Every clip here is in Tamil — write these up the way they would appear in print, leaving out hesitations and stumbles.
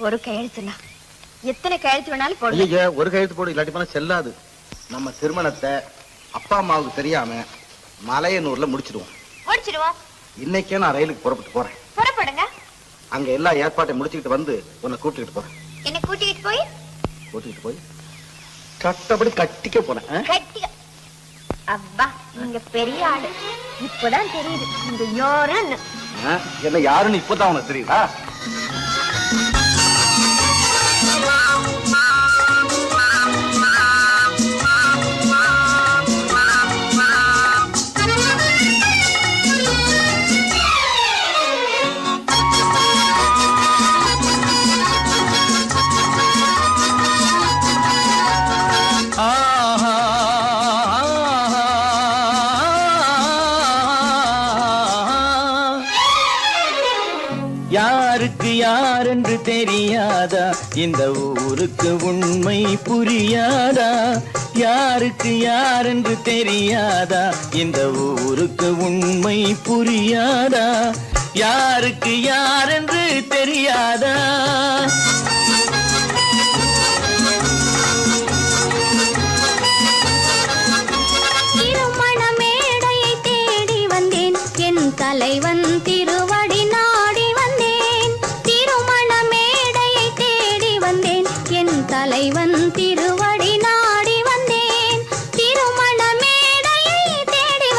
ஒரு கையெழுத்துனா எத்தனை கையெழுத்து வேணாலும் போடுங்க. ஒரு கையெழுத்து போடு, இல்லாட்டி போனா செல்லாது. நம்ம திருமணத்தை அப்பா அம்மாவுக்கு தெரியாம மலையனூர்ல முடிச்சிடுவோம். இன்னைக்கே நான் ரயிலுக்கு புறப்பட்டு போறேன். புறப்படுங்க. அங்க எல்லா ஏற்பாட்டையும் முடிச்சுக்கிட்டு வந்து உன்னை கூட்டிட்டு போறேன். என்ன கூட்டிட்டு போய் கட்டப்படி கட்டிக்க போறேன். அப்பா நீங்க பெரிய ஆளு. இப்பதான் தெரியுது நீங்க யாருன்னு. என்ன யாருன்னு இப்பதான் உனக்கு தெரியுதா? யாருக்கு யாரென்று தெரியாதா, இந்த ஊருக்கு உண்மை புரியாதா? யாருக்கு யாரென்று தெரியாதா, இந்த ஊருக்கு உண்மை புரியாதா? யாருக்கு யாரென்று தெரியாதா? திருமண மேடையை தேடி வந்தேன், என் தலைவன் திருவடி நாடி வந்தேன். திருமண மேடையை தேடி வந்தேன், என் தலைவன் திருவடி நாடி வந்தேன். திருமண மேடையை தேடி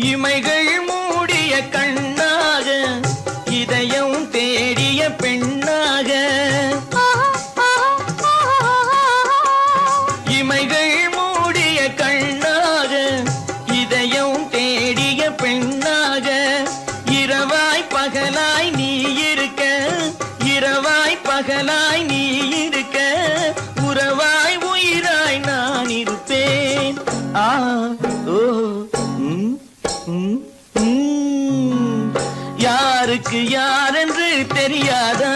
இமைகள் மூடிய கண்ணாக, இதயம் தேடிய பெண்ணாக. இமைகள் மூடிய கண்ணாக, இதயம் தேடிய பெண்ணாக. இரவாய் பகலாய் நீ இருக்க, இரவாய் பகலாய் நீ இருக்க, உறவாய் உயிராய் நான் இருப்பேன். யாருக்கு யாரென்று தெரியாதா?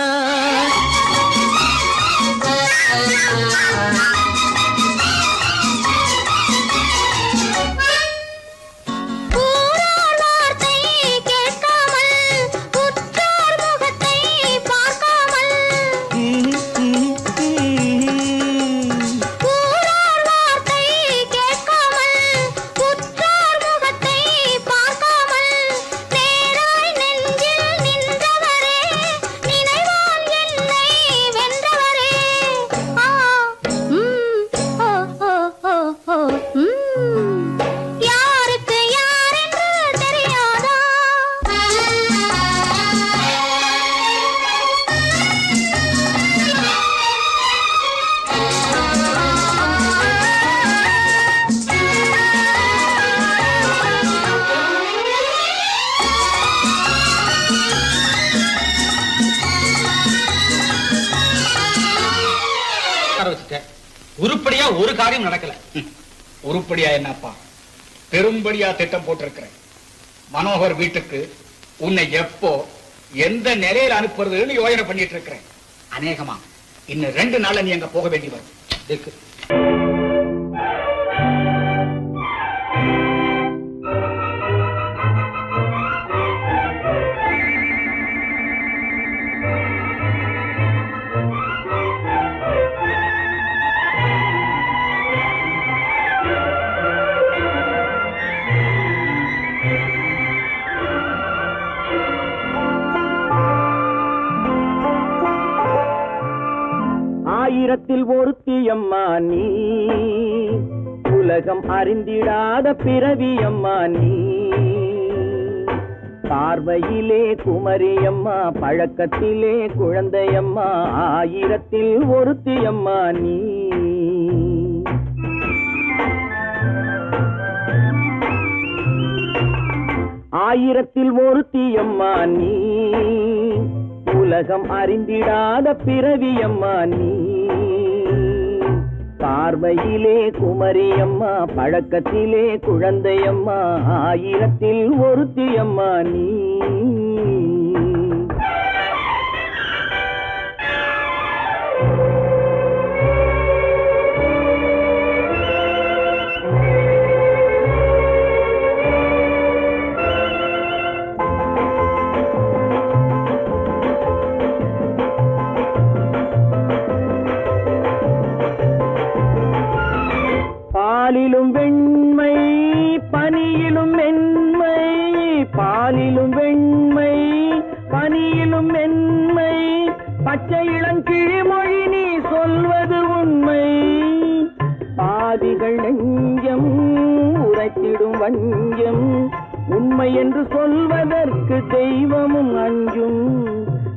உருப்படியா ஒரு காரியம் நடக்கல. உருப்படியா என்னப்பா, பெரும்படியா திட்டம் போட்டிருக்கிறேன். மனோகர் வீட்டுக்கு உன்னை எப்போ எந்த நிலையில அனுப்புறதுன்னு யோசனை பண்ணிட்டு இருக்கிறேன். அநேகமா இன்னும் 2 நாள்ல நீ அங்க போக வேண்டி வரும். ஆயிரத்தில் ஒருத்தியம்மா நீ, உலகம் அறிந்திடாத பிறவியம்மா நீ. பார்வையிலே குமரியம்மா, பழக்கத்திலே குழந்தையம்மா. ஆயிரத்தில் ஒருத்தியம்மா நீ. ஆயிரத்தில் ஒருத்தியம்மா நீ, உலகம் அறிந்திடாத பிறவியம்மா நீ. பார்வையிலே குமரியம்மா, பழக்கத்திலே குழந்தையம்மா. ஆயிரத்தில் ஒருத்தியம்மா நீ. பச்சை இளங்கிழிமொழி நீ சொல்வது உண்மை. பாதிகள் நெஞ்சம் உரைத்திடும் வஞ்சம். உண்மை என்று சொல்வதற்கு தெய்வமும் அஞ்சும்.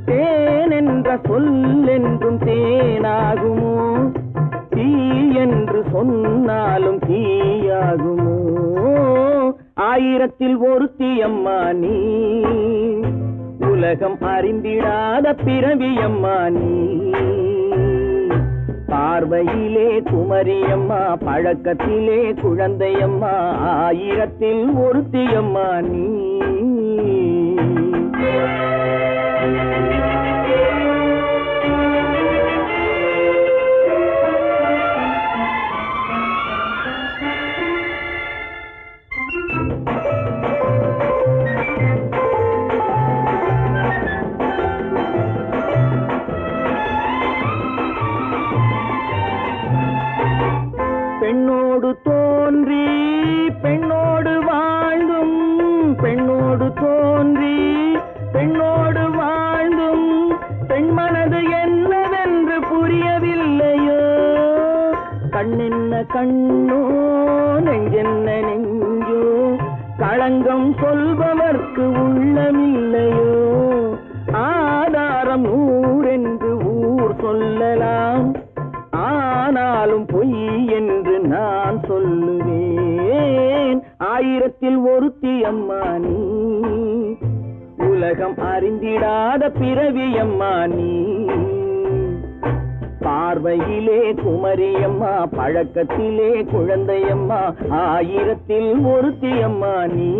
தேன் என்ற சொல்லென்றும் தேனாகுமோ? தீ என்று சொன்னாலும் தீயாகுமோ? ஆயிரத்தில் ஒருத்தி அம்மா நீ. உலகம் அறிந்திடாத பிறவியம்மா நீ. பார்வையிலே குமரியம்மா, பழக்கத்திலே குழந்தையம்மா. ஆயிரத்தில் ஒருத்தியம்மா நீ. பெண்ணோடு தோன்றி பெண்ணோடு வாழ்ந்தும், பெண்ணோடு தோன்றி பெண்ணோடு வாழ்ந்தும், பெண் மனது என்னவென்று புரியவில்லையோ? கண்ணென்ன கண்ணோ, நெஞ்சென்ன நெஞ்சோ, களங்கம் சொல்பவர்க்கு உள்ளமில்லையோ? ஆதாரம் நூறென்று ஊர் சொல்லலாம், ஆனாலும் பொய் என்று நான் சொல்லுவேன். ஆயிரத்தில் ஒருத்தி அம்மா நீ. உலகம் அறிந்திடாத பிறவி அம்மா நீ. பார்வையிலே குமரியம்மா, பழக்கத்திலே குழந்தையம்மா. ஆயிரத்தில் ஒருத்தி அம்மா நீ.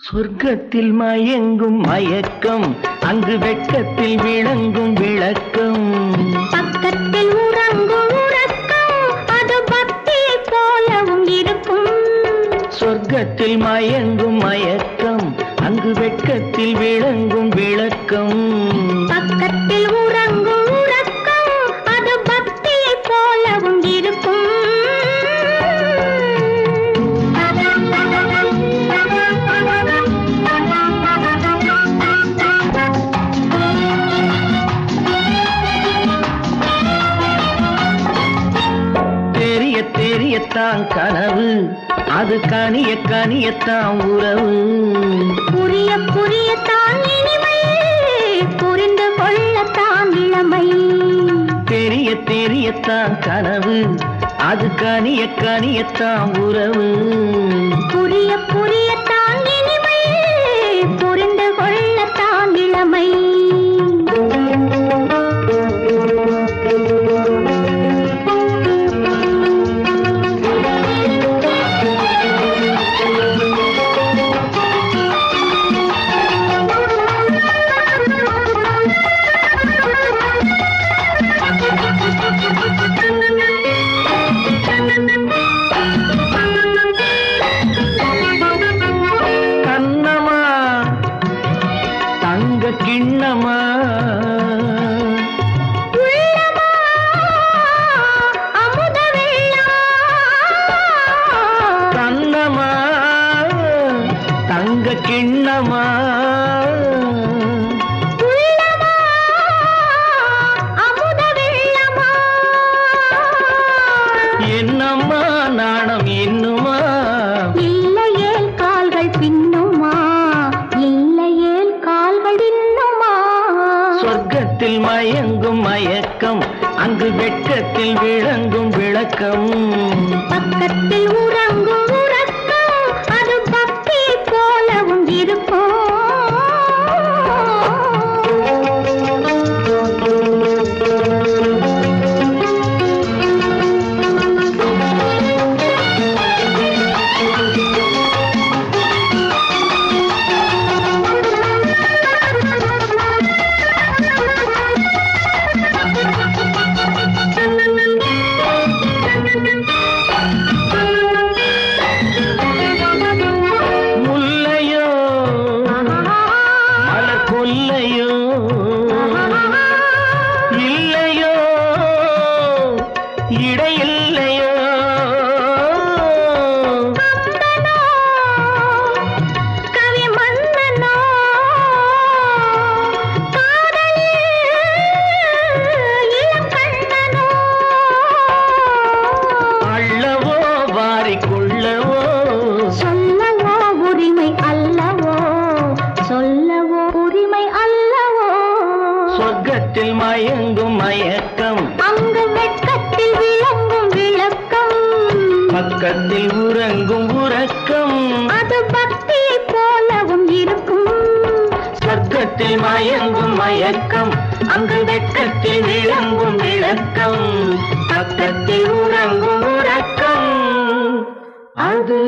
சொர்க்கத்தில் மயங்கும் மயக்கம், அங்கு வெட்கத்தில் விளங்கும் விளக்கம். பக்கத்தில் உறங்கும் உறக்கம், அது பக்தியை போலவும் இருக்கும். சொர்க்கத்தில் மயங்கும் மயக்கம், அங்கு வெட்கத்தில் விளங்கும் விளக்கம். பக்கத்தில் உறங்கும் உறக்கம், அது பக்தியை போலவும் இருக்கும். தெரியத்தான் கனவு, அது கனிய கனியத்தான் உறவு. புரிய புரியத்தான் இனிமை, புரிந்து கொள்ளத்தான் இளமை. தெரியத்தான் கனவு, அது கனிய கனியத்தான் உறவு. புரிய புரியத்தான் இனிமை, புரிந்து கொள்ளத்தான் இளமை. கண்ணமா தங்க கிண்ணமா, அமுத வெள்ளம். கண்ணமா தங்க கிண்ணமா, அமுத வெள்ளமா. என்னம்மா நாணம் இன்னுமா? இல்லையேல் கால்கள் பின்னுமா, இல்லையேல் கால்கள் இன்னுமா. சொர்க்கத்தில் மயங்கும் மயக்கம், அங்கு வெட்கத்தில் விளங்கும் விளக்கம். பக்கத்தில் உறங்கும் உறக்கம், அது பக்தி போலவும் இருக்கும். சொர்க்கத்தில் மயங்கும் மயக்கம், அங்கு வெட்கத்தில் விளங்கும் விளக்கம், பக்கத்தில் உறங்கும் உறக்கம், அது பக்தியை போலவும் இருக்கும். சொர்க்கத்தில் மயங்கும் மயக்கம், அங்கு வெட்கத்தில் விளங்கும் விளக்கம், பக்கத்தில் உறங்கும் உறக்கம், அது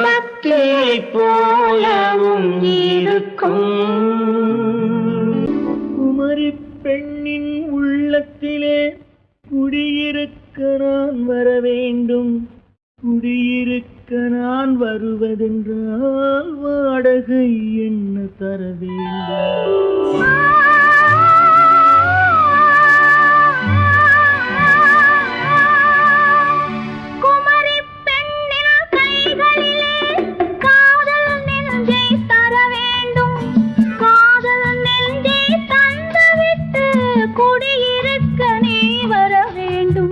பக்தியை போலவும் இருக்கும். குமரி பெண்ணின் உள்ளத்திலே குடியிருக்க நான் வர வேண்டும். குடியிருக்க நான் வருவதென்றால் வாடகை என்ன தர வேண்டும்? குமரி பெண்ணின் கைகளிலே காதல் நெஞ்சை தர வேண்டும். காதல் நெஞ்சை தந்துவிட்டு குடியிருக்க நீ வர வேண்டும்.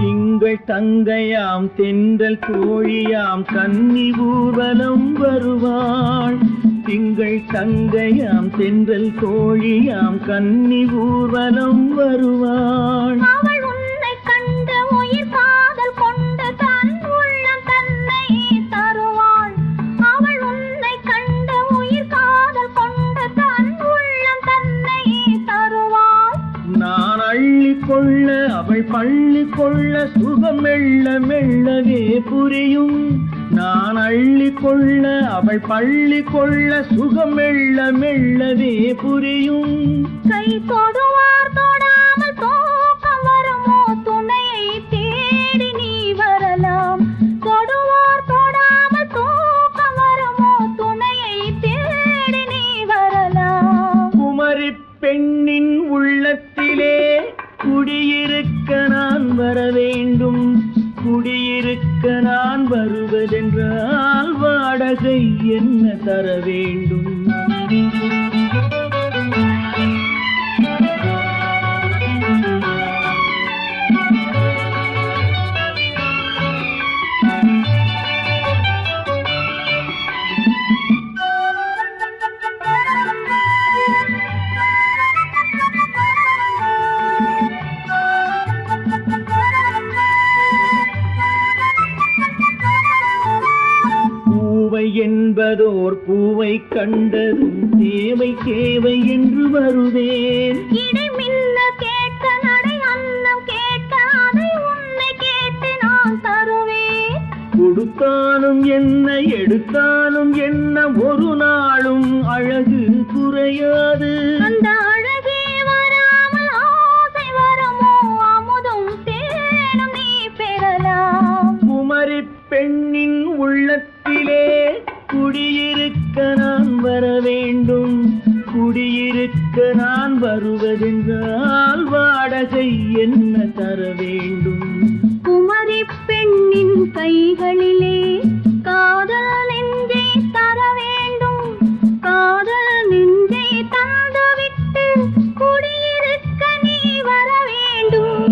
திங்கள் தங்கையாம் தென்றல் கோழியாம் கன்னி ஊர்வலம் வருவாள். திங்கள் தங்கையாம் தென்றல் கோழியாம் கன்னி ஊர்வலம் வருவாள். அவள் உன்னை கண்டு உயிர் காதல் கொண்டு தன் உள்ளம் தன்னை தருவாள். அவள் உன்னை கண்டு உயிர் காதல் கொண்டு தன் உள்ளம் தன்னை தருவாள். நான் அள்ளி கொள்ள அவள் பள்ளி கொள்ள சுகம் மெல்ல மெல்லவே புரியும். நான் அள்ளி கொள்ள அவள் பள்ளி கொள்ள சுகம் மெல்ல மெல்லவே புரியும். கை தொடுவார் தொடாமல் தூக்கம் வருமோ? துணையை தேடி நீ வரலாம். தொடுவார் தொடாமல் தூக்கம் வருமோ? துணையை தேடி நீ வரலாம். குமரி பெண்ணின் உள்ளத்திலே குடியிருக்க நான் வர வேண்டும். குடியிருக்க நான் வருவதென்றால் வாடகை என்ன தர வேண்டும்? என்பதோர் பூவை கண்டதும் தேவை தேவை என்று வருவேன். இடை மின்ன கேட்க நடை அன்னம் கேட்க அதை உன்னை கேட்டு நான் தருவேன். கொடுத்தாலும் என்ன எடுத்தாலும் என்ன ஒரு நாளும் அழகு குறையாது. அந்த அழகே வராமல் ஆசை வரமோ? அமுதும் தேனும் நீ பெறலாம். குமரி பெண்ணின் உள்ளத்திலே குடியிருக்க நான் வர வேண்டும். குடியிருக்க நான் வருவதென்றால் வாடகை என்ன தர வேண்டும்? குமரி பெண்ணின் கைகளிலே காதல் நெஞ்சை தர வேண்டும். காதல் நெஞ்சை தந்துவிட்டு குடியிருக்க நீ வர வேண்டும்.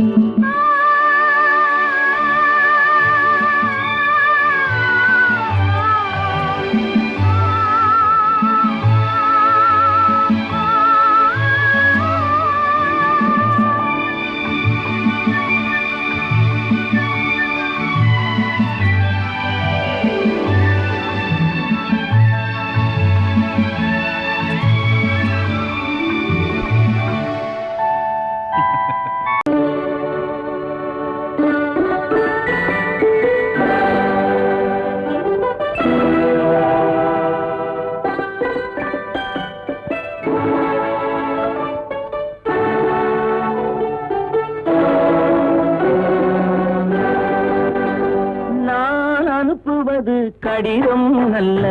அனுப்புவது கடிதம் அல்ல,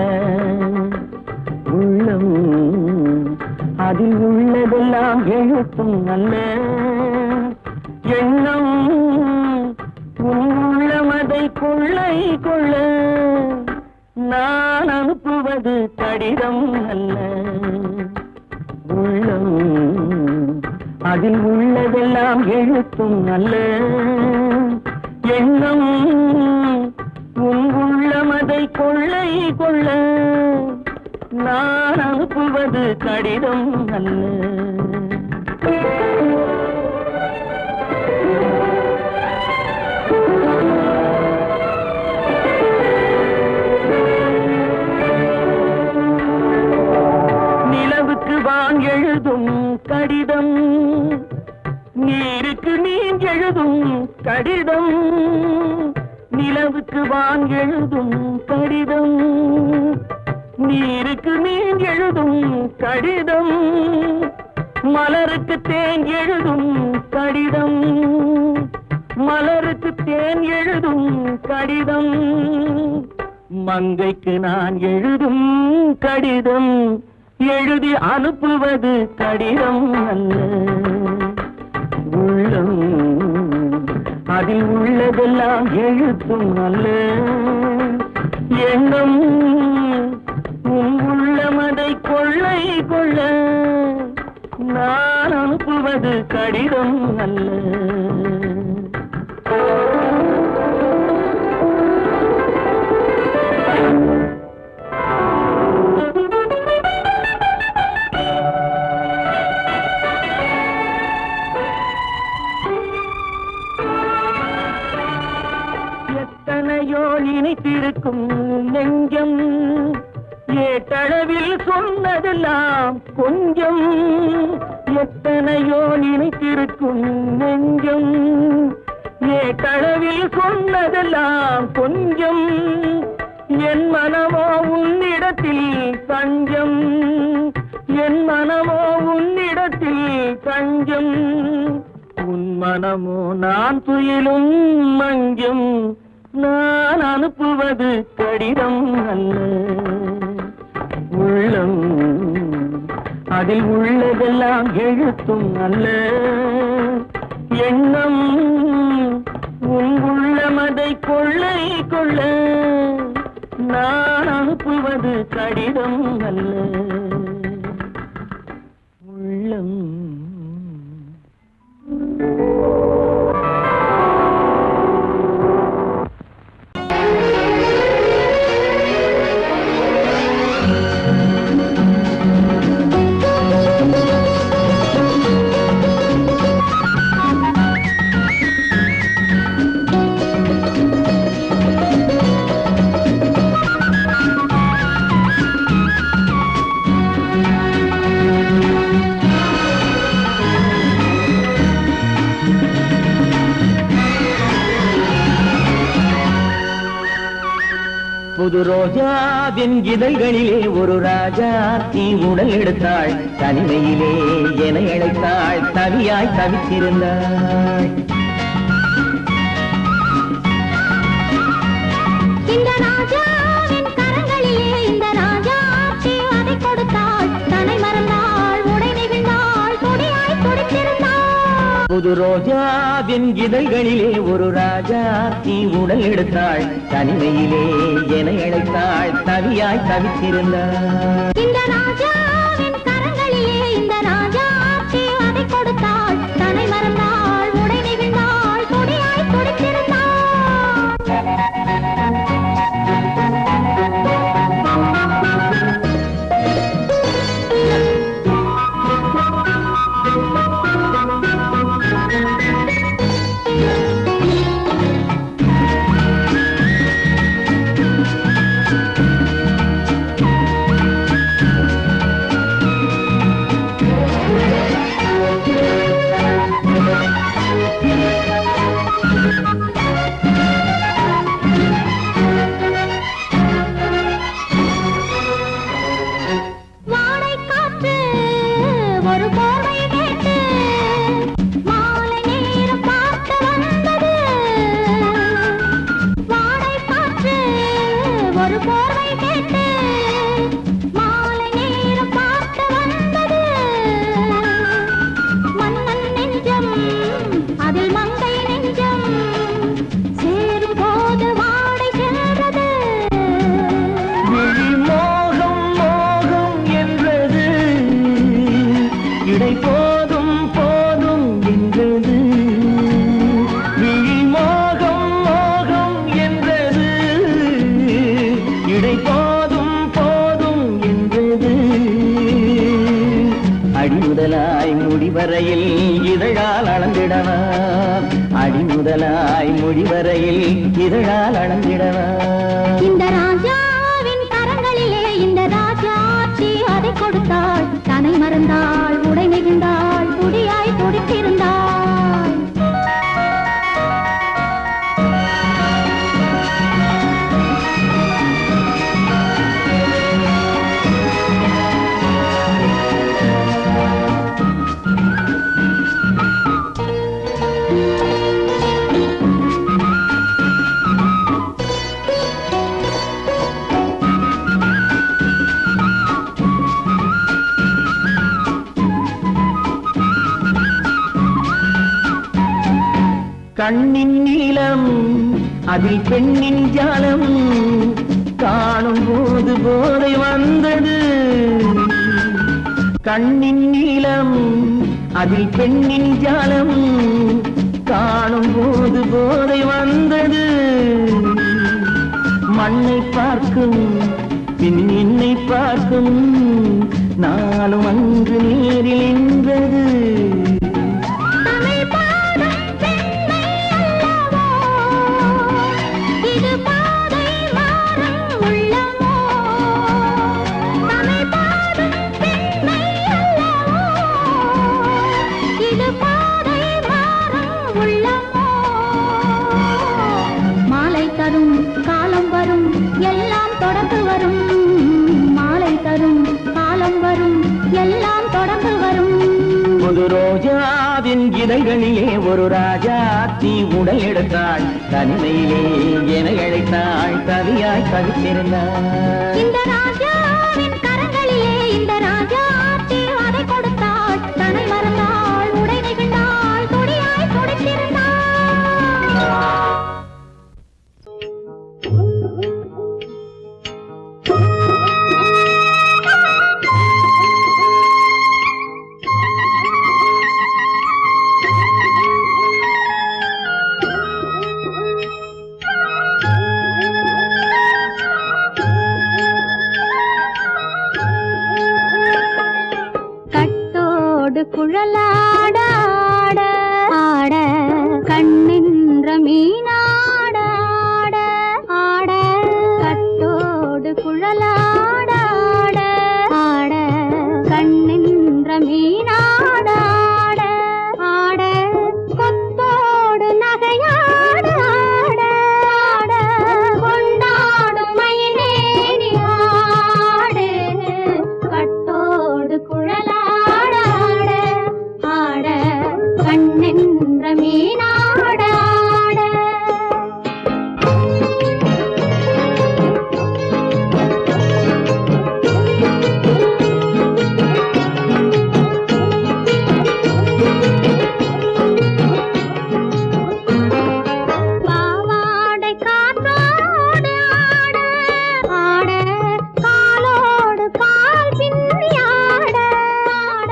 உள்ளம் அதில் உள்ளதெல்லாம் எழுத்தும் அல்ல, எண்ணம் கொள்ளை கொள்ள நான் அனுப்புவது கடிதம் அல்ல. உள்ளம் அதில் உள்ளதெல்லாம் எழுத்தும் அல்ல. எண்ணம் உன் உள்ளம் அதை கொள்ளை கொள்ள நான் அனுப்புவது கடிதம் அல்ல. நிலவுக்கு வான் எழுதும் கடிதம், நீருக்கு நீர் எழுதும் கடிதம். நிலவுக்கு வான் எழுதும் கடிதம், நீருக்கு நீர் எழுதும் கடிதம். மலருக்கு தேன் எழுதும் கடிதம், மலருக்கு தேன் எழுதும் கடிதம். மங்கைக்கு நான் எழுதும் கடிதம், எழுதி அனுப்புவது கடிதம் அல்ல. உள்ளம் அதில் உள்ளதெல்லாம் எழுத்தும் அல்ல. எண்ணம் உன் உள்ளம் அதை கொள்ளை கொள்ள நான் அனுப்புவது கடிதம் அல்ல. எத்தனையோ நினைத்திருக்கும் நெஞ்சம், ஏட்டளவில் சொன்னதெல்லாம் கொஞ்சம். எத்தனையோ நினைத்திருக்கும் நெஞ்சம், ஏட்டளவில் சொன்னதெல்லாம் கொஞ்சம். என் மனமோ உன்னிடத்தில் தஞ்சம், என் மனமோ உன்னிடத்தில் தஞ்சம். உன் மனமோ நான் துயிலும் மஞ்சம், நான் அனுப்புவது கடிதம் அல்ல. உள்ளம் அதில் உள்ளதெல்லாம் எழுத்தும் அல்ல. எண்ணம் உன் உள்ளம் அதை கொள்ளை கொள்ள நான் அனுப்புவது கடிதம் அல்ல. உள்ளம் புது ரோஜாவின் இதழ்களிலே ஒரு ராஜா தீ உடல் எடுத்தாள். தனிமையிலே என அழைத்தாள், தவியாய் தவித்திருந்தாள். இந்த ராஜாவின் கரங்களிலே இந்த ராஜா அதை கொடுத்தாள். தன்னை மறந்தாள், உடை நெகிழ்ந்தாள், கொடியாய் துடித்திருந்தாள். புது ரோஜாவின் இதழ்களிலே ஒரு ராஜா தீ உடல் எடுத்தாள். தனிமையிலே என அழைத்தாள், தவியாய் தவித்திருந்தாள். இந்த ராஜாவின் கரங்களிலே இந்த ராஜா அதை கொடுத்தாள். தன்னை மறந்தாள், உடை நெகிழ்ந்தாள், கொடியாய் துடித்திருந்தாள். முடிவரையில் இதழால் அளந்திடவா அடிமுதலாய் முடிவரையில் இதழால் அளந்திடவா இந்த ராஜாவின் கரங்களிலே இந்த ராஜாச்சி அதை கொடுத்தாள் தன்னை மறந்தாள் உடை நெகிழ்ந்தாள் துடியாய் துடித்திருந்தாள் கண்ணின் நீளம் அதில் பெண்ணின் ஜாலம் காணும் போது போதை வந்தது கண்ணின் நீளம் அதில் பெண்ணின் ஜாலம் காணும் போது போதை வந்தது மண்ணை பார்க்கும் பின் என்னை பார்க்கும் நானும் அன்று நேரில் என்றது ரோஜாவின் இதழ்களிலே ஒரு ராஜாத்தி உடல் எடுத்தாள் தனிமையிலே என அழைத்தாள் தவியாய் தவித்திருந்தாள் இந்த ராஜாவின் கரங்களிலே இந்த ராஜாத்தி அதை கொடுத்தாள் தன்னை மறந்தாள் உடை நெகிழ்ந்தாள் துடியாய் துடித்திருந்தாள் குழலாட ஆட ஆட கண்ணின்ற மீனாட ஆட ஆட கட்டோடு குழலாட ஆட ஆட கண்ணின்ற மீனாட ஆட ஆட கொத்தோடு நகையாட ஆட ஆட கொண்டாடும் மயிலேறி ஆடு கட்டோடு குழலாட கண்ணென்ற மீனாட பாவாடை காற்றோடு ஆட ஆட காலோடு கால் பின்னி ஆட ஆட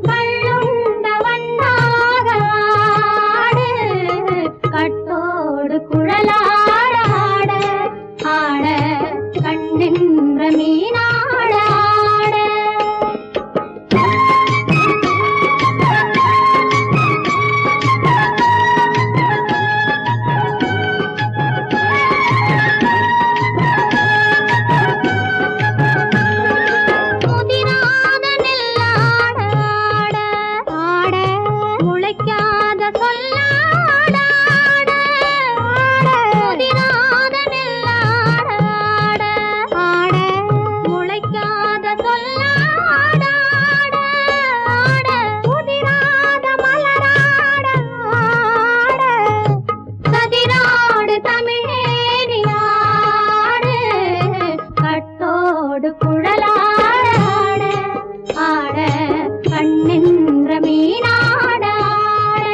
கள்ளுண்ட வண்ணாக ஆடு கட்டோடு குழலாட ஆட ஆட கண்ணென்ற மீனாட ஆட முதிராத நெல்லாட ஆட ஆட முளைக்காத சொல்லாட ஆட ஆட முதிராத நெல்லாட ஆட ஆட முளைக்காத சொல்லாட ஆட ஆட முதிராத மலராட ஆட சதிராடு தமிழேறி ஆடு கட்டோடு குழலாட ஆட கண்ணென்ற மீனாட ஆட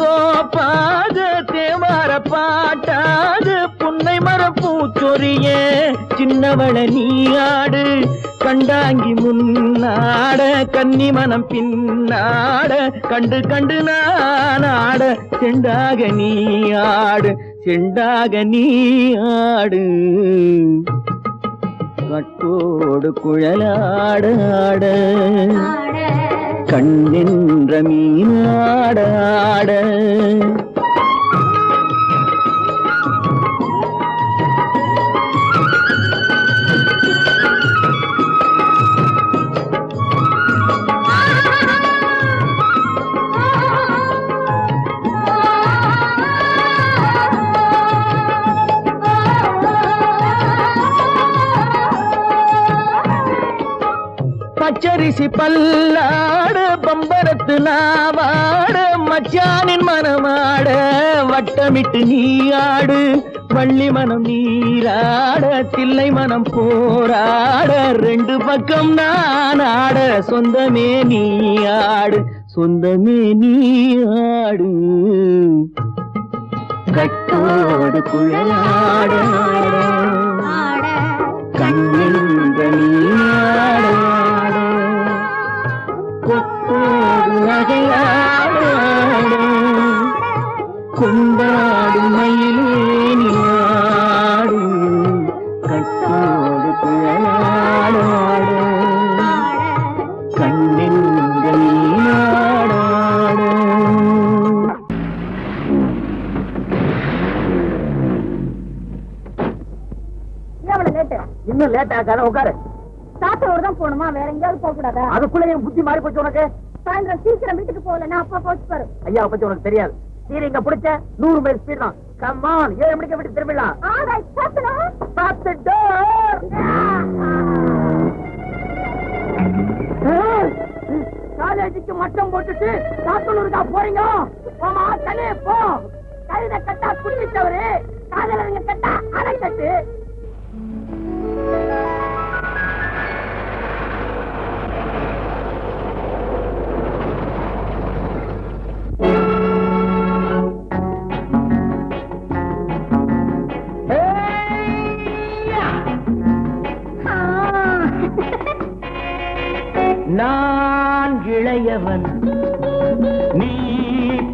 தோப்பாக தேவார பாட்டாக புன்னை மரப்பூச்சொரிய சின்னவள நீயாடு கண்டாங்கி முன்னாட கன்னி மனம் பின்னாட கண்டு கண்டு நானாட செண்டாக நீயாடு செண்டாக நீயாடு கட்டோடு குழலாடாட கண்ணின்ற மீனாடாட பச்சரிசி பல்லாட பம்பரத்து நாவாட மச்சானின் மனமாட வட்டமிட்டு நீயாடு வள்ளி மனம் நீராட தில்லை மனம் போராட ரெண்டு பக்கம் நானாட சொந்தமே நீயாடு சொந்தமே நீயாடு கட்டோடு குழலாட கண்ணின்ற நீயாட கொத்தோடு நகையாட கொண்டாடு மயிலேனியாடு கட்டோடு குழலாட கண்ணின்ற நீயாட இன்னும் லேட் ஆகாத உட்காரு. சாத்தோடு தான் போகணுமா, வேற எங்கேயாவது போக கூடாதா? அதுக்குள்ள என் புத்தி மாறி போச்சு உனக்கு. சாயந்தரம் சீக்கிரம் வீட்டுக்கு போகலன்னா அப்பா போச்சு பாரு. ஐயா பத்தி உனக்கு தெரியாது. நீங்க பிடிச்ச 100 மைல் ஸ்பீட் தான். கம்மான் 7 மணிக்கு வீட்டுக்கு திரும்பிடலாம். காலேஜுக்கு மட்டம் போட்டுட்டு சாத்தனூருக்கா போறீங்க? போமா தனே போ. கழுத கட்டா குடிச்சவரு காதலங்க கட்டா அரை கட்டு. நான் இளையவன், நீ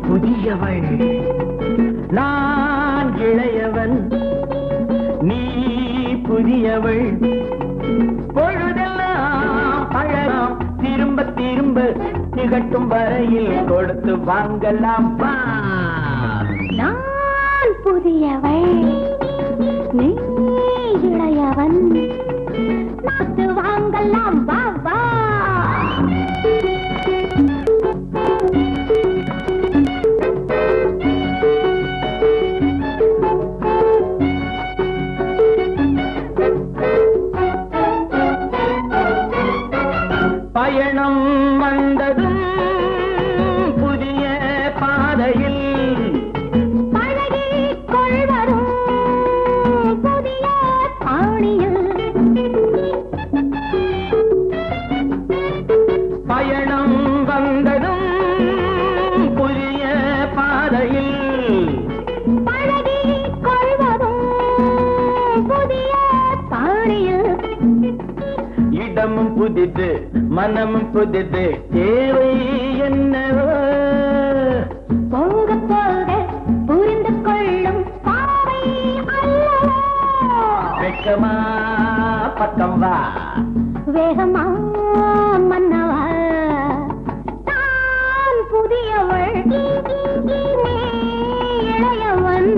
புதியவள். நான் இளையவன், நீ புதியவள். பொழுதெல்லாம் பழகம் திரும்ப திரும்ப நிகட்டும் வரையில் கொடுத்து வாங்கலாம். நான் புதியவள், நீ இளையவன், கொடுத்து வாங்கலாம். வா வா. பயணம் வந்ததும் புதிய பாதையில் பழகிக் கொள்வதும் புதிய பாணியில். பயணம் வந்ததும் புதிய பாதையில் பழகிக் கொள்வதும் புதிய பாணியில். இடமும் புதிது மனமும் புதிது தேவை என்னவோ. போக போக புரிந்து கொள்ளும் பாவை அல்லவோ. வெக்கமா பக்கம் வா, வேகமா மன்னவா. நான் புதியவள், நீ இளையவன்.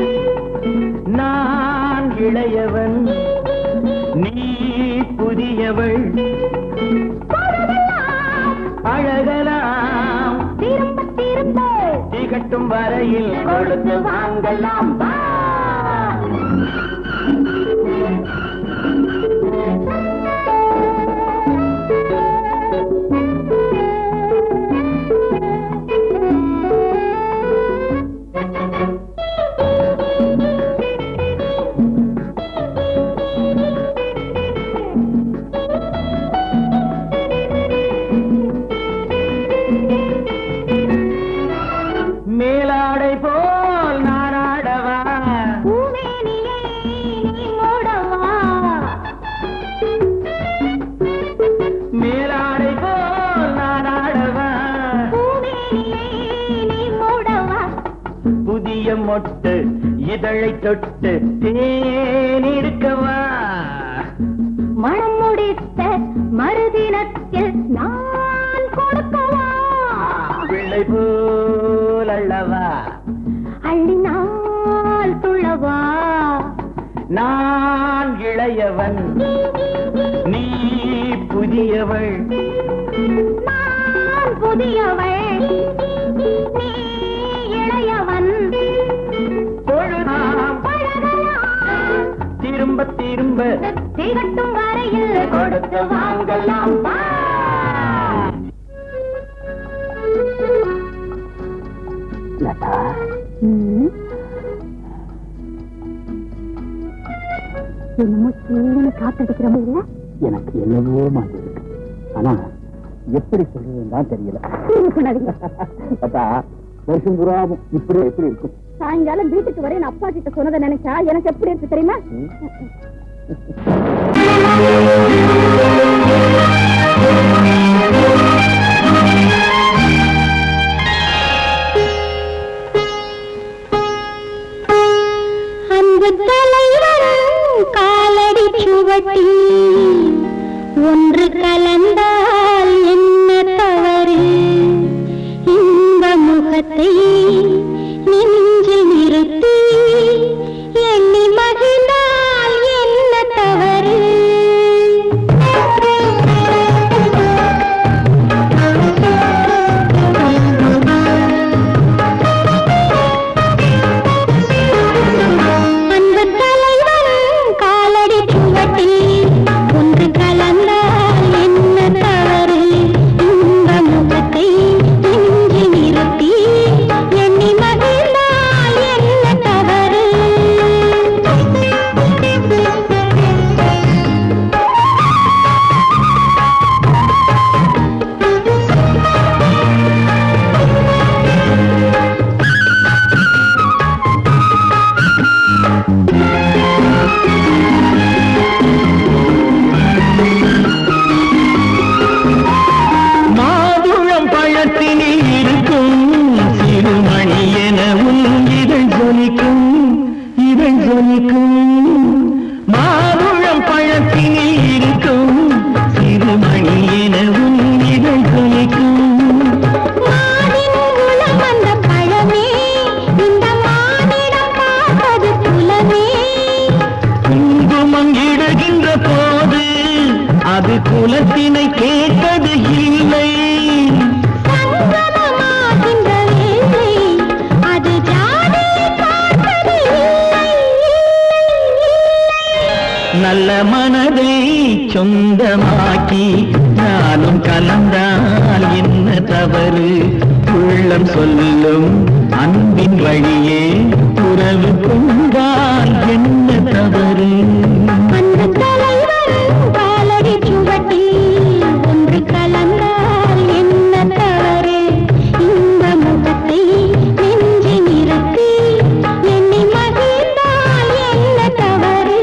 நான் இளையவன், நீ புதியவள். அழகலாம் திரும்ப திரும்ப திகட்டும் வரையில் கொடுத்து வாங்கலாம். வா. மேலாடை போல் நாராடவா பூமேனியை நீ மூடவா மேலாடை போல் நாராடவா பூமேனியை நீ மூடவா புதிய மொட்டு இதழை தொட்டு தேனிருக்கவா மனம் முடித்த மறுதினத்தில் நான் கொடுக்கவா பிள்ளை போல் அல்லவா அள்ளினால் துள்ளவா நான் இளையவன் நீ புதியவள் நான் புதியவள் நீ இளையவன் பொழுதாம் பழகலாம் திரும்ப திரும்ப திகட்டும் வரையில் கொடுத்து வாங்கலாம் வா. லதா என்னமோ சின்ன காத்தடிக்கிற மாதிரி இல்ல எனக்கு என்னவோ மாதிரி இருக்கு ஆனா எப்படி சொல்றதுன்னு தான் தெரியல லதா வருஷம் புறாவும் இப்படி எப்படி இருக்கும் சாயங்காலம் வீட்டுக்கு வரை நான் அப்பா கிட்ட சொன்னதை நினைச்சா எனக்கு எப்படி இருக்கு தெரியுமா அன்பு தலைவன் காலடி சுவட்டி ஒன்று கலந்தால் என்ன தவறு இந்த முகத்தை நெஞ்சில் நிறுத்தி எண்ணி மகிழ்ந்தால் என்ன தவறு அன்பு தலைவன் காலடி சுவட்டி ஒன்று கலந்தால் என்ன தவறு இந்த முகத்தை நெஞ்சில் நிறுத்தி எண்ணி மகிழ்ந்தால் என்ன தவறு மாதுளம் பழத்தினில் இருக்கும் சிறுமணி எனவும் இதழ் ஜொலிக்கும் இதழ் ஜொலிக்கும் மாதுளம் பழத்தினில் இருக்கும் சிறுமணி எனவும் இதழ் ஜொலிக்கும் மானின் உளம் வந்த பழமே இந்த மானிடம் பார்ப்பது குலமே குங்குமம் இடுகின்ற போது அது குலத்தினை கேட்பது இல்லை சங்கமமாகின்ற வேளை அது ஜாதியை பார்ப்பது இல்லை. நல்ல மனதை சொந்தமாக்கி நானும் கலந்தால் என்ன தவறு உள்ளம் சொல்லும் அன்பின் வழியே உறவு கொண்டால் என்ன தவறு அன்பு தலைவன் காலடி சுவட்டி ஒன்று கலந்தால் என்ன தவறு இந்த முகத்தை நெஞ்சில் நிறுத்தி எண்ணி மகிழ்ந்தால் என்ன தவறு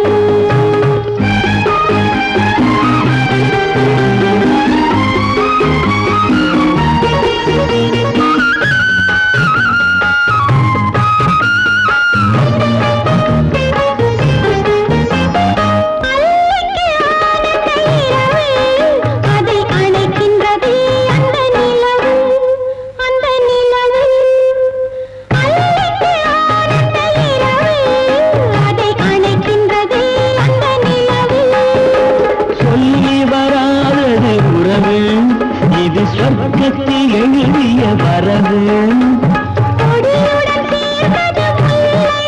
அதை அணைக்கின்றது அந்த நிலவு அந்த நிலவு அல்லைக்கு ஆனந்த இரவு அதை அணைக்கின்றது அந்த நிலவு சொல்லி வராதது உறவு இது சொர்க்கத்தில் எழுதிய வரவு கொடியுடன் சேர்ந்தது முல்லை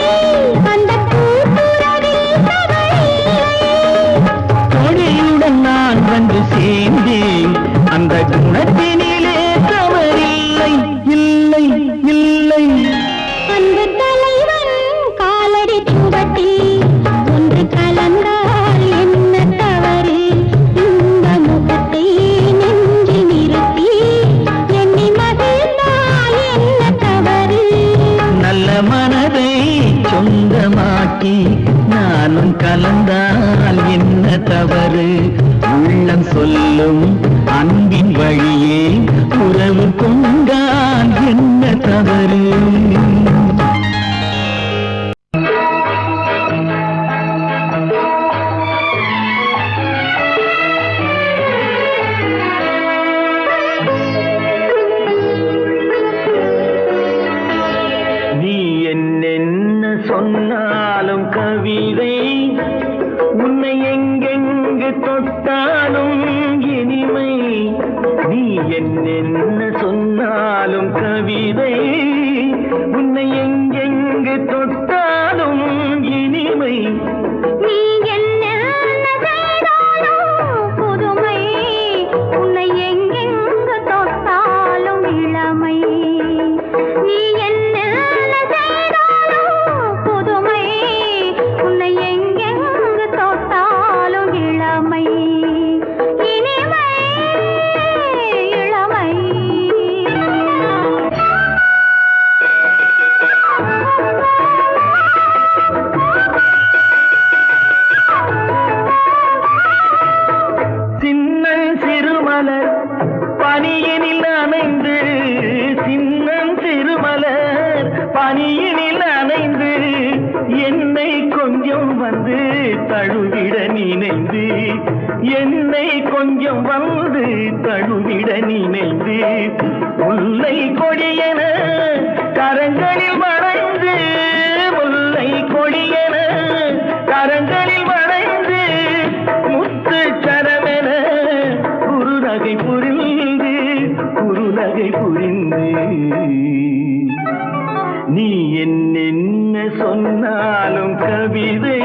அந்த பூத்துறவில் தவறில்லை கொடியுடன் நான் வந்து சேர்ந்தேன் அந்த குணத்தினிலே தவறில்லை இல்லை இல்லை அன்பு தலைவன் காலடி சுவட்டி ஒன்று கலந்தால் என்ன தவறு இந்த முகத்தை நெஞ்சில் நிறுத்தி எண்ணி மகிழ்ந்தால் என்ன தவறு நல்ல பாக்கி நானும் கலந்தால் என்ன தவறு? உள்ளம் சொல்லும் அன்பின் வழியே உறவு கொண்டால் என்ன தவறு? சொன்னாலும் கவிதை உன்னை எங்கெங்கு தொட்டாலும் இனிமை. நீ என்ன சொன்னாலும் கவிதை உன்னை எங்கெங்கு தொட்டாலும் இனிமை. நீ என்ன செய்தாலும் புதுமை, உன்னை எங்கெங்கு தொட்டாலும் இளமை. நீ என்ன பனியினில் அணைந்து என்னை கொஞ்சம் வந்து தழுவிட நினைந்து, என்னை கொஞ்சம் வந்து தழுவிட நினைந்து, முல்லை கொடியென கரங்களில் வளைந்து, முல்லை கொடியென கரங்களில் வளைந்து, முத்து சரமென குறுநகை புரிந்து, குறுநகை புரிந்து. நீ என்ன சொன்னாலும் கவிதை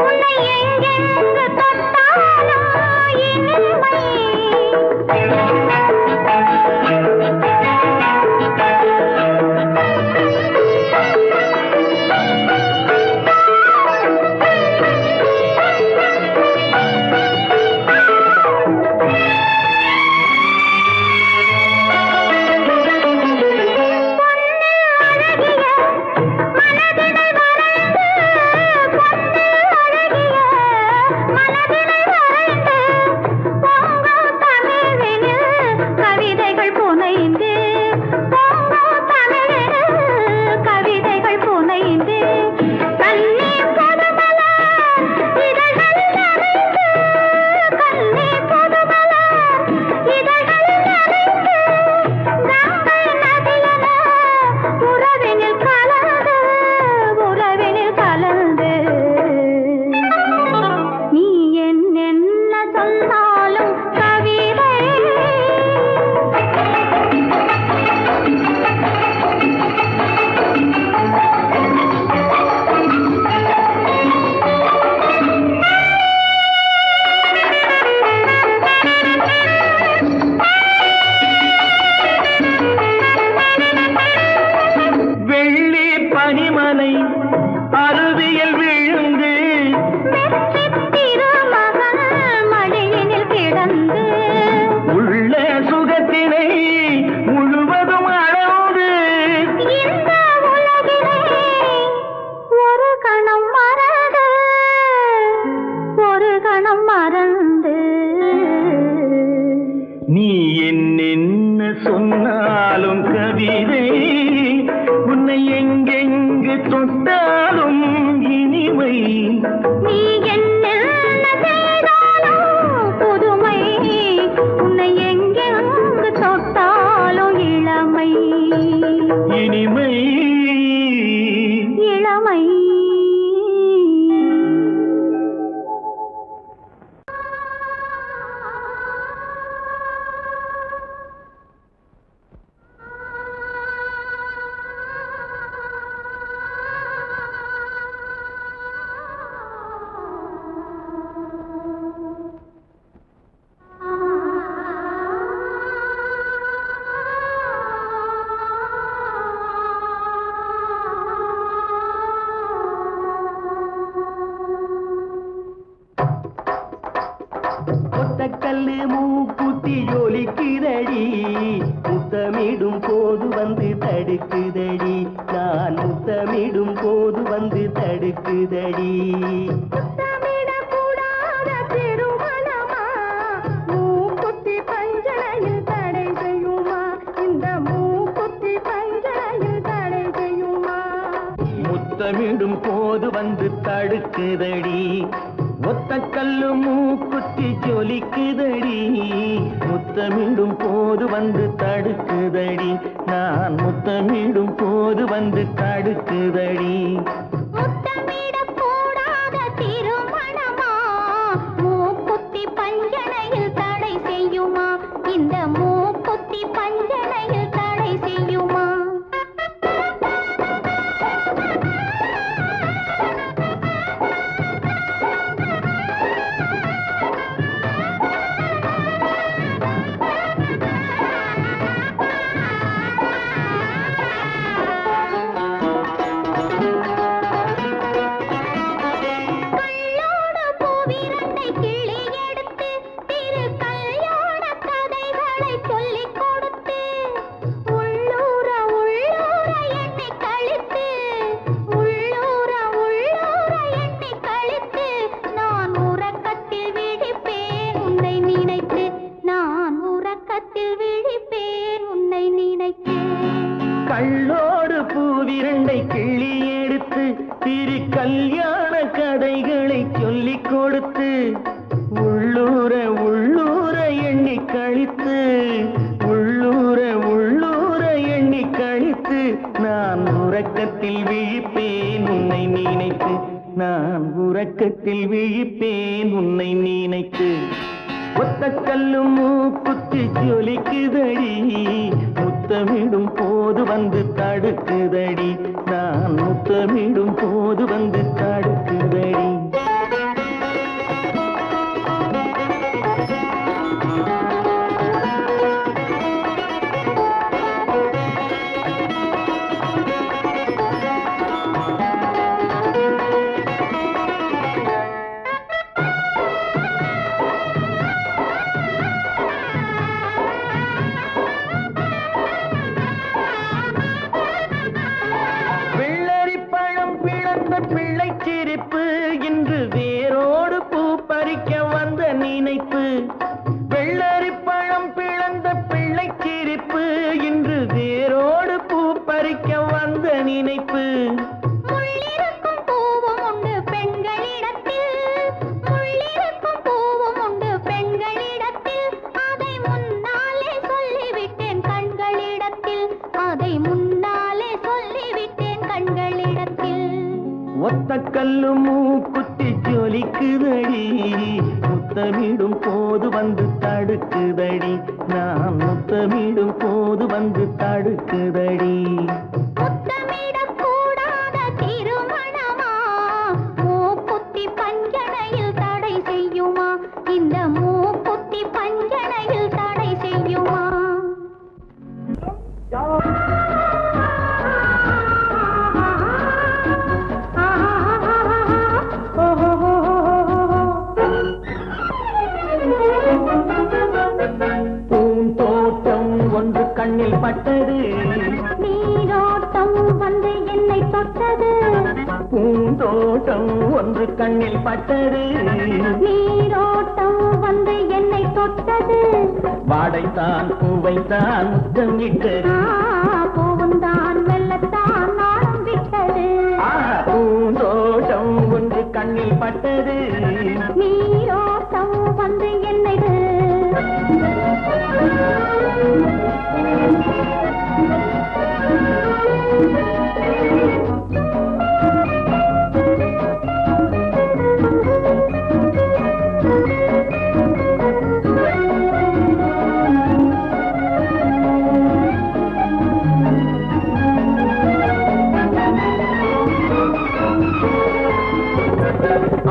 உன்னை எங்கெங்கு தொட்டாலும் இனிமை. நீ என்ன சொன்னாலும் கவிதை உன்னை எங்கெங்கு தொட்டாலும் இனிமை. நீ என்ன செய்தாலும் புதுமை, உன்னை எங்கெங்கு தொட்டாலும் இளமை. இனிமை இளமை. கொட்டக்கல்லு மூக்குத்தி மூக்குத்தி ஜொலிக்குதடி முத்தமிடும் போது வந்து தடுக்குதடி நான் முத்தமிடும் போது வந்து தடுக்குதடி முத்தமிடக்கூடாத திருமணமா மூக்குத்தி பஞ்சனையில் தடை செய்யுமா இந்த மூக்குத்தி பஞ்சனையில் தடை செய்யுமா முத்தமிடும் போது வந்து தடுக்குதடி ஒத்த கல்லு மூக்குத்தி ஜொலிக்குதடி முத்தமிடும் போது வந்து தடுக்குதடி நான் முத்தமிடும் போது வந்து தடுக்குதடி முத்தமிடக்கூடாத திருமணமா மூக்குத்தி பஞ்சனையில் தடை செய்யுமா இந்த மூக்குத்தி பஞ்சனையில் தடை செய்யுமா கள்ளோடு பூவிரண்டை கிள்ளி எடுத்து திரு கல்யாண கதைகளை சொல்லிக் கொடுத்து உள்ளூர உள்ளூர எண்ணி கழித்து உள்ளூர உள்ளூர எண்ணி கழித்து நான் உறக்கத்தில் விழிப்பேன் உன்னை நினைத்து நான் உறக்கத்தில் விழிப்பேன் உன்னை நினைத்து ஒத்த கல்லு மூக்குத்தி ஜொலிக்குதடி முத்தமிடும் போது வந்து தடுக்குதடி நான் முத்தமிடும் போது வந்து தடுக்குதடி பிள்ளை சிரிப்பு இன்று வேரோடு பூ பறிக்க வந்த நினைப்பு வெள்ளரி பழம் பிளந்த பிள்ளை சிரிப்பு இன்று வேரோடு பூ பறிக்க வந்த நினைப்பு முள்ளிருக்கும் பூவும் உண்டு பெண்களிடத்தில் முள்ளிருக்கும் பூவும் உண்டு பெண்களிடத்தில் அதை முன்னாலே சொல்லிவிட்டேன் கண்களிடத்தில் அதை முன்னாலே சொல்லிவிட்டேன் கண்களிடத்தில் ஒத்த கல்லு மூக்குத்தி ஜொலிக்குதடி முத்தமிடும் போது வந்து தடுக்குதடி நான் முத்தமிடும் போது வந்து தடுக்குதடி முத்தமிடக்கூடாத திருமணமா மூக்குத்தி பஞ்சனையில் தடை செய்யுமா இந்த மூக்குத்தி பஞ்சனையில் தடை செய்யுமா பூந்தோட்டம் ஒன்று கண்ணில் பட்டது நீரோட்டம் வந்து என்னை தொட்டது பூந்தோட்டம் ஒன்று கண்ணில் பட்டது நீரோட்டம் வந்து என்னை தொட்டது வாடைத்தான் பூவைத்தான் முத்தமிட்டது பூவுந்தான் வெள்ளத்தான் நாளம் விட்டது பூந்தோட்டம் ஒன்று கண்ணில் பட்டது நீரோட்டம் வந்து என்னை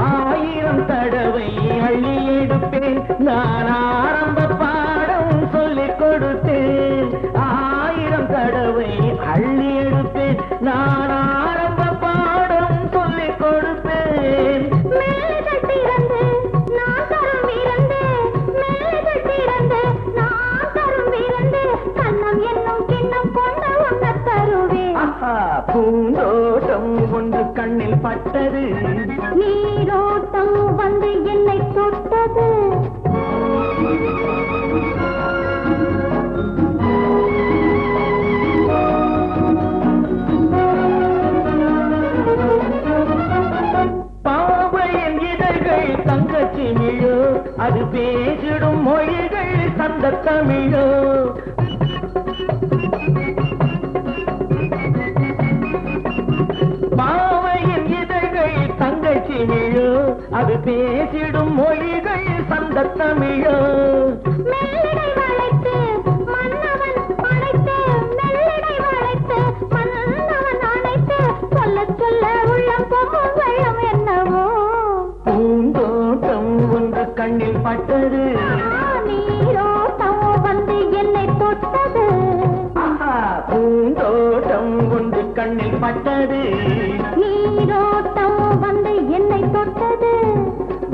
ஆயிரம் தடவை அள்ளி எடுப்பேன் நான் ஆரம்ப பாடம் சொல்லிக் கொடுத்தேன் ஆயிரம் தடவை அள்ளி எடுப்பேன் நான் ஆரம்ப பாடம் சொல்லிக் கொடுப்பேன் மேலே கட்டிறந்து நான் தரம் இறந்து மேலே கட்டிறந்து பூந்தோட்டம் ஒன்று கண்ணில் பட்டது, நீரோட்டம் வந்து என்னை தொட்டது. பாவையின் இதழ்கள் தங்கச்சி மிழோ, அது பேசிடும் மொழிகள் சந்த தமிழோ. பாவையின் இதழ்கள் தங்கச்சி மிழோ, அது பேசிடும் மொழிகள் சந்த தமிழோ. மெல்லடை வளைத்து மன்னவன் படைத்து, மெல்லடை வளைத்து மன்னவன் அணைத்து, சொல்ல சொல்ல உள்ளம் போகும் வெள்ளம் என்னவோ. பூந்தோட்டம் ஒன்று கண்ணில் பட்டது, நீரோட்டம் வந்து என்னை தொட்டது. பூந்தோட்டம் ஒன்று கண்ணில் பட்டது, நீரோட்டம் வந்து என்னை தொட்டது.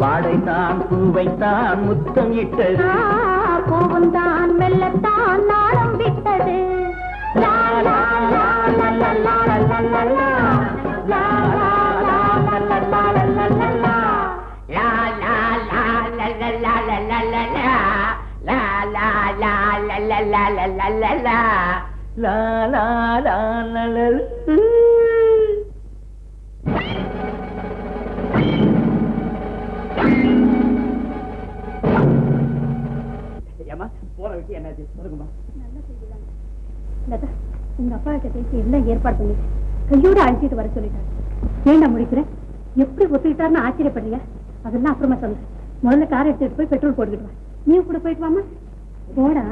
வாடைத்தான் பூவைத்தான் முத்தம் இட்டது, பூவும் தான் மெல்லத்தான் நாளம் விட்டது. லா லா லா லா லா லா லா லா லா. லா லா லா லா லா லா லா லா லா. லா லா லா லா லா லா லா லா லா லா. லா லா லா லா லா லா லா லா லா லா. லா லா லா லா லா. போற விஷயம் என்னாச்சு சொல்லுங்கம்மா. லதா, உங்க அப்பா கிட்ட பேசி எல்லாம் ஏற்பாடு பண்ணிட்டு கையோட அழைச்சிட்டு வர சொல்லிட்டாரு. ஏண்டா முடிக்கிறேன்? எப்படி ஒத்துக்கிட்டாருன்னு ஆச்சரியப்படுறியா? அதெல்லாம் அப்புறமா சொல்றேன். முதல்ல கார் எடுத்துட்டு போய் பெட்ரோல் போட்டுக்கிட்டு வா. நீ கூட போயிட்டு வாமா. போடா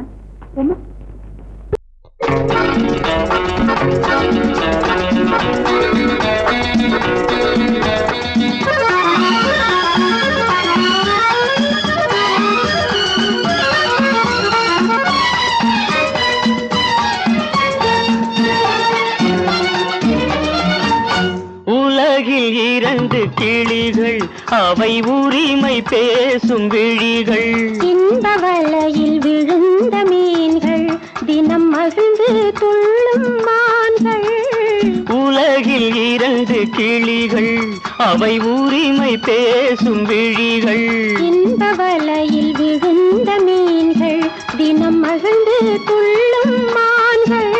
ரொம்ப. உலகில் இரண்டு கிளிகள், அவை உரிமை பேசும் விழிகள். இந்த வலையில் விழுந்த மீன்கள், தினம் மகிழ்ந்து துள்ளும் மான்கள். உலகில் இரண்டு கிளிகள், அவை உரிமை பேசும் விழிகள். இந்த வலையில் விழுந்த மீன்கள், தினம் மகிழ்ந்து துள்ளும் மான்கள்.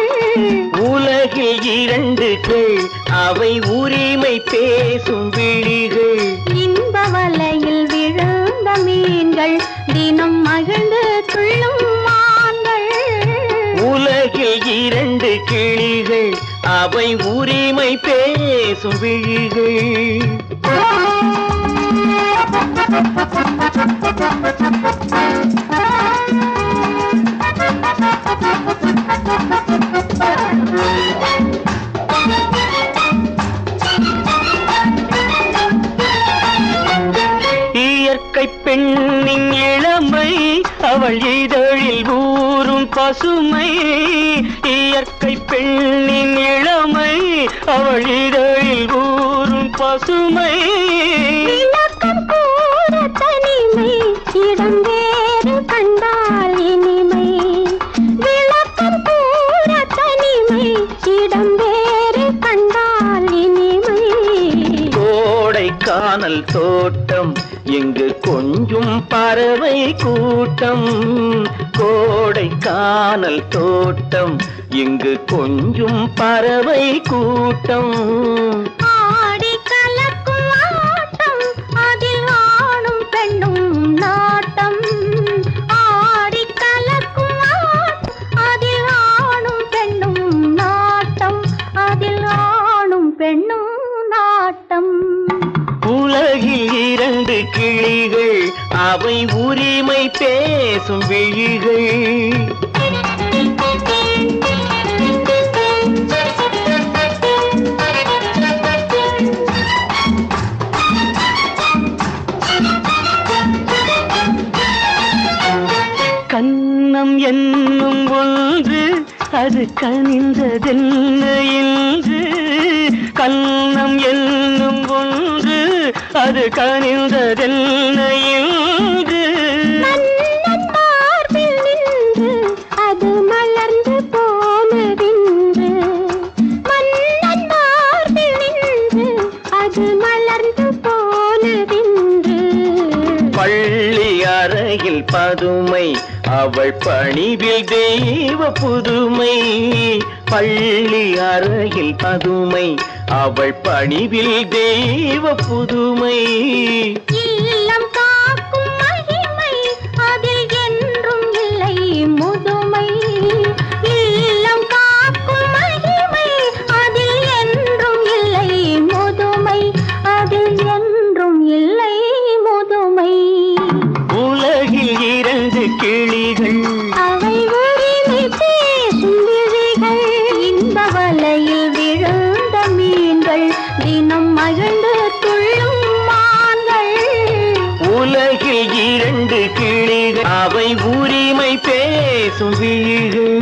உலகில் இரண்டு கிள், அவை உரிமை பேசும் விழிகள். இந்த வலையில் விழுந்த மீன்கள், தினம் மகிழ்ந்து துள்ளும் மான்கள். உலகில் இரண்டு கிளிகள், அவை உரிமை பேசும் விழிகள். இயற்கை பெண்ணின் இளமை, அவள் இதழில் ஊறும் பசுமை. இயற்கை பெண்ணின் இளமை, அவள் இதழில் ஊறும் பசுமை. விளக்கம் கூற தனிமை, இடம் வேறு கண்டால் இனிமை. விளக்கம் கூற தனிமை, இடம் வேறு கண்டால் இனிமை. கோடைக்கானல் தோட்டம், இங்கு கொஞ்சும் பறவை கூட்டம். கோடைக்கானல் தோட்டம், இங்கு கொஞ்சும் பறவை கூட்டம். ஆடி கலக்கும் ஆட்டம், அதில் ஆணும் பெண்ணும் நாட்டம். ஆடி கலக்கும் ஆட்டம், அதில் ஆணும் பெண்ணும் நாட்டம். அதில் ஆணும் பெண்ணும் நாட்டம். உலகில் இரண்டு கிளிகள், அவை உரிமை பேசும் விழிகள். கன்னம் என்னும் ஒன்று, அது கனிந்ததென்ன என்று. கன்னம் என்னும் ஒன்று, அது கனிந்ததென்ன என்று. மன்னன் மார்பில் நின்று, அது மலர்ந்து போனதென்று. மன்னன் மார்பில் பதுமை அவள் பணிவில் தெய்வ புதுமை பள்ளி அறையில் பதுமை அவள் பணிவில் தெய்வ புதுமை இல்லம் காக்கும் மகிமை அதில் என்றும் இல்லை முதுமை இல்லம் காக்கும் மகிமை அதில் என்றும் இல்லை முதுமை அதில் என்றும் இல்லை முதுமை உலகில் இரண்டு கிளிகள் அவை உரிமை பேசும் விழிகள் இந்த வலையில் விழுந்த மீன்கள் தினம் மகிழ்ந்து துள்ளும் மான்கள் உலகில் இரண்டு கிளிகள் அவை உரிமை பேசும் விழிகள்